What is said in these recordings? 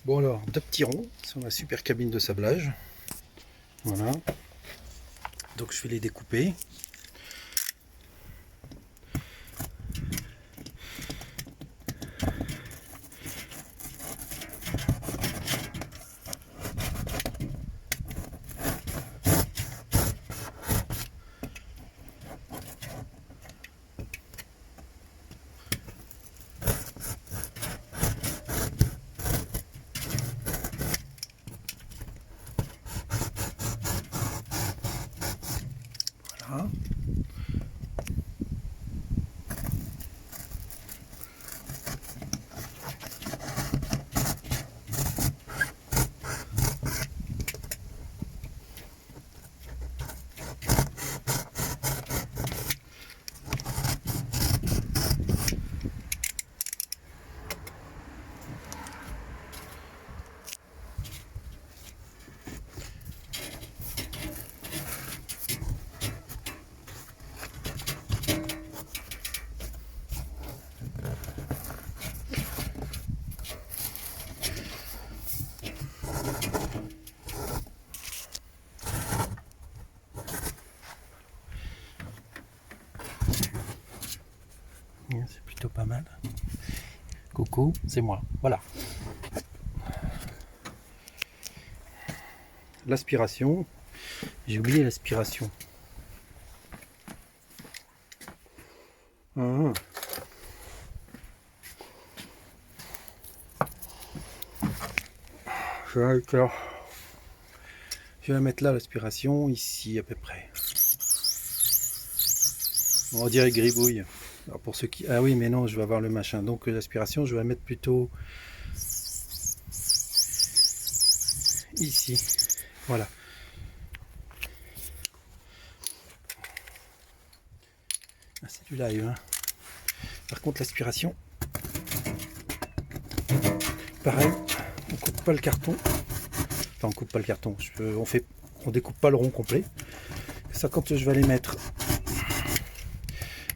Bon alors, deux petits ronds sur ma super cabine de sablage. Voilà. Donc je vais les découper. Voilà. C'est plutôt pas mal. Coucou, c'est moi. Voilà. L'aspiration. J'ai oublié l'aspiration. Ah. Je vais la mettre là, l'aspiration, ici à peu près. On dirait gribouille. Alors pour ceux qui... Ah oui, mais non, je vais avoir le machin. Donc l'aspiration, je vais la mettre plutôt ici. Voilà. Ah, c'est du live. Hein. Par contre, l'aspiration, pareil, on coupe pas le carton. Enfin, on coupe pas le carton. On découpe pas le rond complet. Ça, quand je vais aller mettre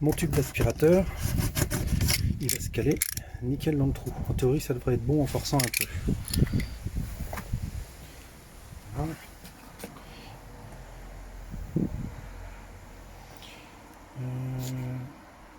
mon tube d'aspirateur, il va se caler nickel dans le trou. En théorie, ça devrait être bon en forçant un peu. Voilà.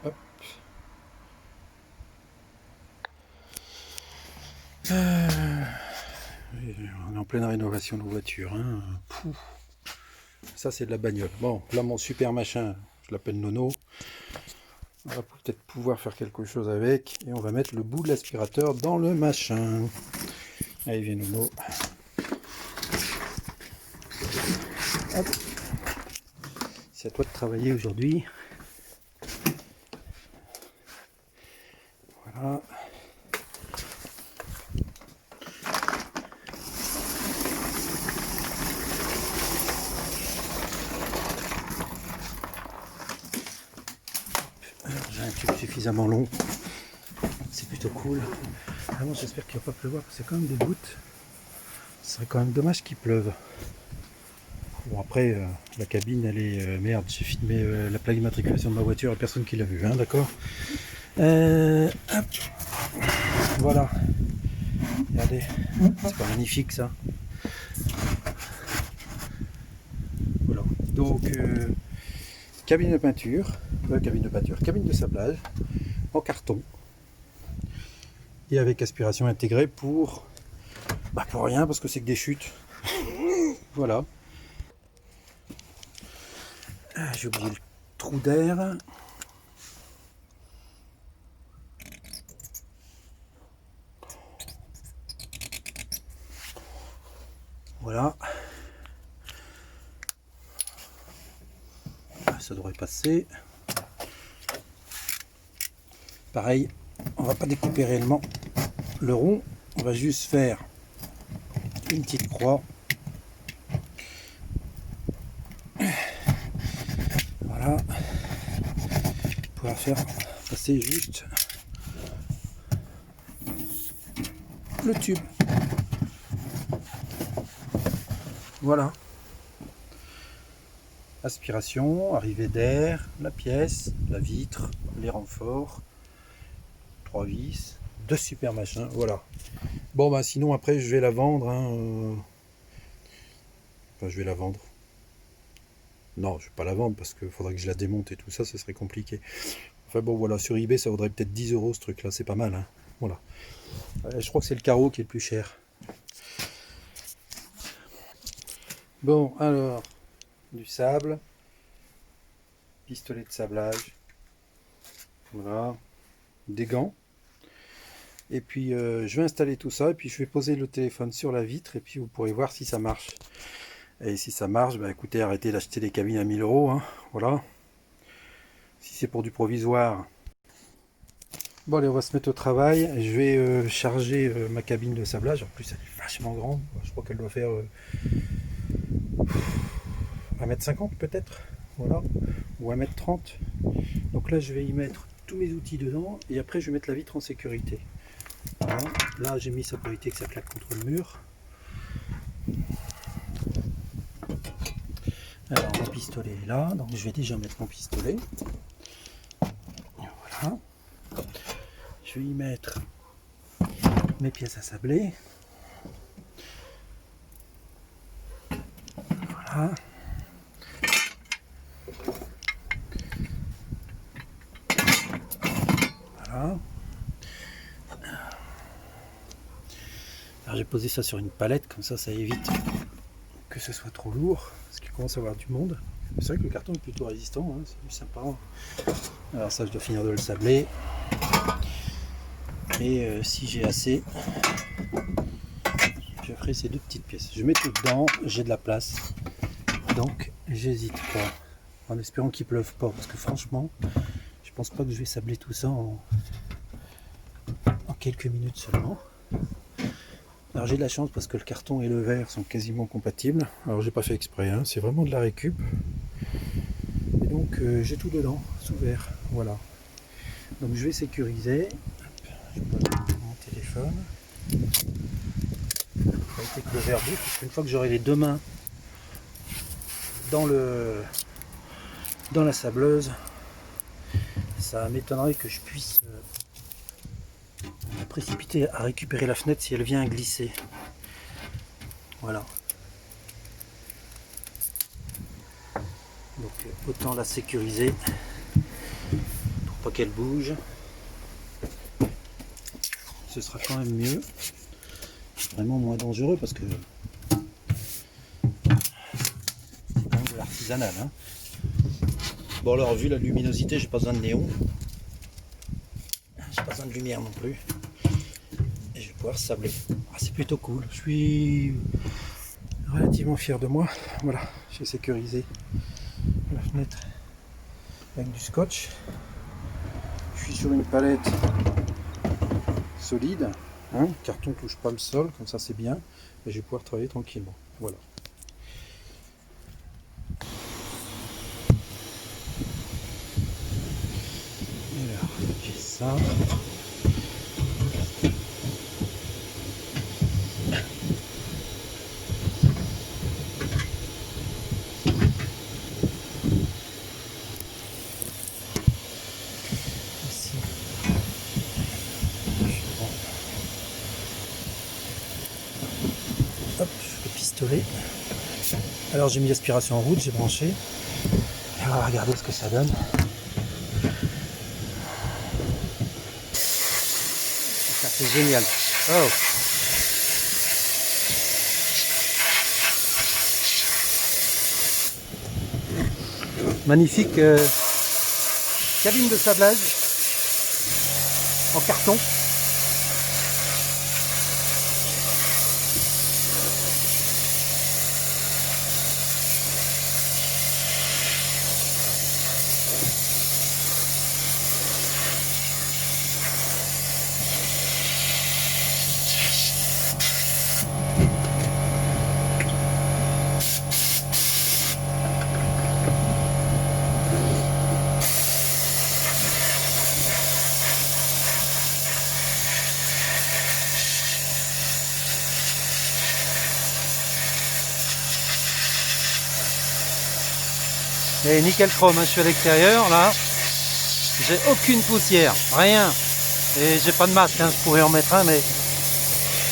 Hop. On est en pleine rénovation de voiture. Hein. Ça, c'est de la bagnole. Bon, là, mon super machin, je l'appelle Nono. On va peut-être pouvoir faire quelque chose avec. Et on va mettre le bout de l'aspirateur dans le machin. Allez, viens Nono. Hop. C'est à toi de travailler aujourd'hui. Voilà. J'ai un tube suffisamment long. C'est plutôt cool. Ah bon, j'espère qu'il ne va pas pleuvoir parce que c'est quand même des gouttes. Ce serait quand même dommage qu'il pleuve. Bon après, la cabine elle est... merde, j'ai filmé la plaque d'immatriculation de ma voiture, il n'y a personne qui l'a vu, hein, d'accord. Hop. Voilà. Regardez, c'est pas magnifique ça. Voilà. Donc, cabine de peinture, cabine de sablage, en carton. Et avec aspiration intégrée pour... Bah pour rien, parce que c'est que des chutes. Voilà. J'ai oublié le trou d'air. Voilà. Ça devrait passer. Pareil, on va pas découper réellement le rond. On va juste faire une petite croix. Voilà. Pour pouvoir faire passer juste le tube. Voilà. Aspiration, arrivée d'air, la pièce, la vitre, les renforts, 3 vis, 2 super machins, voilà. Bon, bah sinon après je vais la vendre. Hein, Enfin, je vais la vendre. Non, je vais pas la vendre parce qu'il faudrait que je la démonte et tout ça, ce serait compliqué. Enfin bon, voilà, sur eBay, ça vaudrait peut-être 10 euros ce truc-là, c'est pas mal. Hein. Voilà. Je crois que c'est le carreau qui est le plus cher. Bon, alors, du sable, pistolet de sablage, voilà, des gants. Et puis je vais installer tout ça et puis je vais poser le téléphone sur la vitre et puis vous pourrez voir si ça marche. Et si ça marche, bah écoutez, arrêtez d'acheter des cabines à 1000 euros, hein, voilà. Si c'est pour du provisoire. Bon allez, on va se mettre au travail. Je vais charger ma cabine de sablage. En plus, elle est vachement grande. Je crois qu'elle doit faire 1m50 peut-être. Voilà. Ou 1m30. Donc là, je vais y mettre tous mes outils dedans. Et après, je vais mettre la vitre en sécurité. Voilà. Là, j'ai mis ça pour éviter que ça claque contre le mur. Alors, mon pistolet est là. Donc, je vais déjà mettre mon pistolet. Voilà. Je vais y mettre mes pièces à sabler. Voilà. Voilà. Alors j'ai posé ça sur une palette, comme ça évite que ce soit trop lourd, parce qu'il commence à avoir du monde. C'est vrai que le carton est plutôt résistant, hein, c'est plus sympa. Alors ça, je dois finir de le sabler. Et si j'ai assez, je ferai ces deux petites pièces. Je mets tout dedans, j'ai de la place, donc j'hésite pas, en espérant qu'il pleuve pas, parce que franchement, je pense pas que je vais sabler tout ça en quelques minutes seulement. Alors j'ai de la chance parce que le carton et le verre sont quasiment compatibles. Alors j'ai pas fait exprès, hein, c'est vraiment de la récup. Et donc j'ai tout dedans, sous verre. Voilà. Donc je vais sécuriser. Je pose mon téléphone. Il faut éviter que le verre bouge, parce qu'une fois que j'aurai les deux mains dans la sableuse, ça m'étonnerait que je puisse me précipiter à récupérer la fenêtre si elle vient à glisser. Voilà. Donc autant la sécuriser pour pas qu'elle bouge. Ce sera quand même mieux. Vraiment moins dangereux parce que c'est quand même de l'artisanal. Hein. Bon alors vu la luminosité, j'ai pas besoin de néon. J'ai pas besoin de lumière non plus. Et je vais pouvoir sabler. Ah, c'est plutôt cool. Je suis relativement fier de moi. Voilà, j'ai sécurisé la fenêtre avec du scotch. Je suis sur une palette solide. Hein, le carton touche pas le sol, comme ça c'est bien. Et je vais pouvoir travailler tranquillement. Voilà. Alors, j'ai ça. Ici. Hop, le pistolet. Alors j'ai mis l'aspiration en route, j'ai branché. Et on va regarder ce que ça donne. Ça c'est génial. Oh. Magnifique cabine de sablage en carton. Et nickel chrome, hein, je suis à l'extérieur là, j'ai aucune poussière, rien. Et j'ai pas de masque, hein, je pourrais en mettre un, mais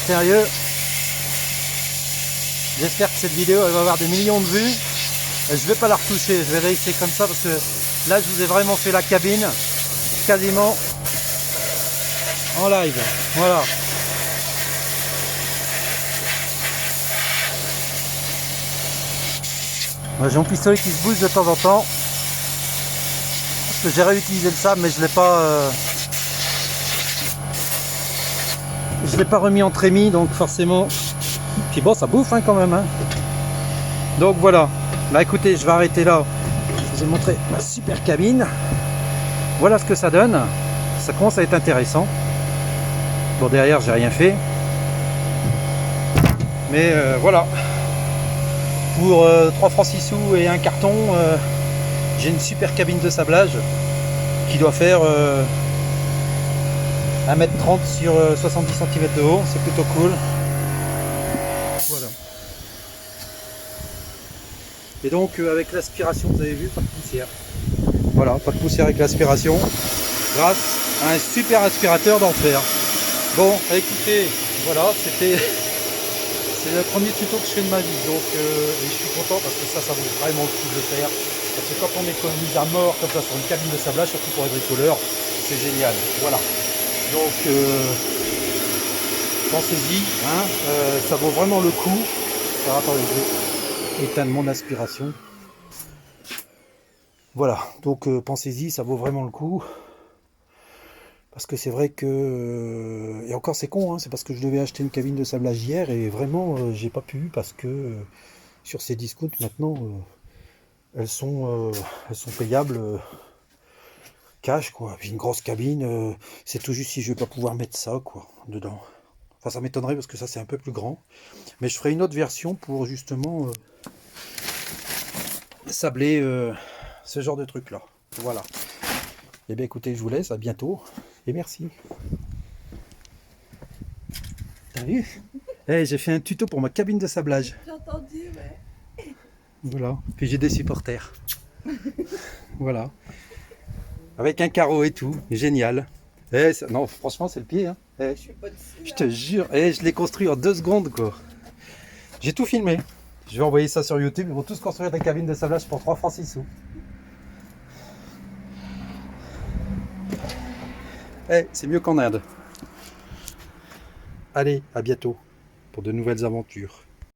Sérieux. J'espère que cette vidéo elle va avoir des millions de vues. Et je vais pas la retoucher, je vais la laisser comme ça parce que là je vous ai vraiment fait la cabine quasiment en live. Voilà. J'ai mon pistolet qui se bouge de temps en temps. Parce que j'ai réutilisé le sable mais je l'ai pas remis en trémie donc forcément. Puis bon ça bouffe hein, quand même hein. Donc voilà. Bah écoutez je vais arrêter là. Je vous ai montré ma super cabine. Voilà ce que ça donne. Ça commence à être intéressant. Bon derrière j'ai rien fait. Mais voilà. Pour 3 francs 6 sous et un carton, j'ai une super cabine de sablage qui doit faire 1m30 sur 70 cm de haut, c'est plutôt cool. Voilà. Et donc avec l'aspiration, vous avez vu, pas de poussière. Voilà, pas de poussière avec l'aspiration, grâce à un super aspirateur d'enfer. Bon, écoutez, voilà, c'est le premier tuto que je fais de ma vie, donc et je suis content parce que ça vaut vraiment le coup de le faire. Parce que quand on économise à mort comme ça sur une cabine de sablage, surtout pour les bricoleurs, c'est génial. Voilà. Donc pensez-y, hein, ça vaut vraiment le coup. Alors attendez, je vais éteindre mon aspiration. Voilà, donc pensez-y, ça vaut vraiment le coup. Parce que c'est vrai que... Et encore c'est con, hein, c'est parce que je devais acheter une cabine de sablage hier et vraiment j'ai pas pu parce que sur ces discounts maintenant elles sont payables cash quoi. Puis une grosse cabine, c'est tout juste si je vais pas pouvoir mettre ça quoi dedans. Enfin ça m'étonnerait parce que ça c'est un peu plus grand. Mais je ferai une autre version pour justement sabler ce genre de truc là. Voilà. Et bien écoutez, je vous laisse, à bientôt et merci. T'as vu? Hey, j'ai fait un tuto pour ma cabine de sablage. J'ai entendu, ouais. Voilà. Puis j'ai des supporters. Voilà. Avec un carreau et tout. Génial. Eh, non, franchement, c'est le pied. Hein. Eh, Je suis pas dessus. je te jure. Eh, je l'ai construit en 2 secondes, quoi. J'ai tout filmé. Je vais envoyer ça sur YouTube. Ils vont tous construire des cabines de sablage pour 3 francs 6 sous. Eh, c'est mieux qu'en Inde. Allez, à bientôt pour de nouvelles aventures.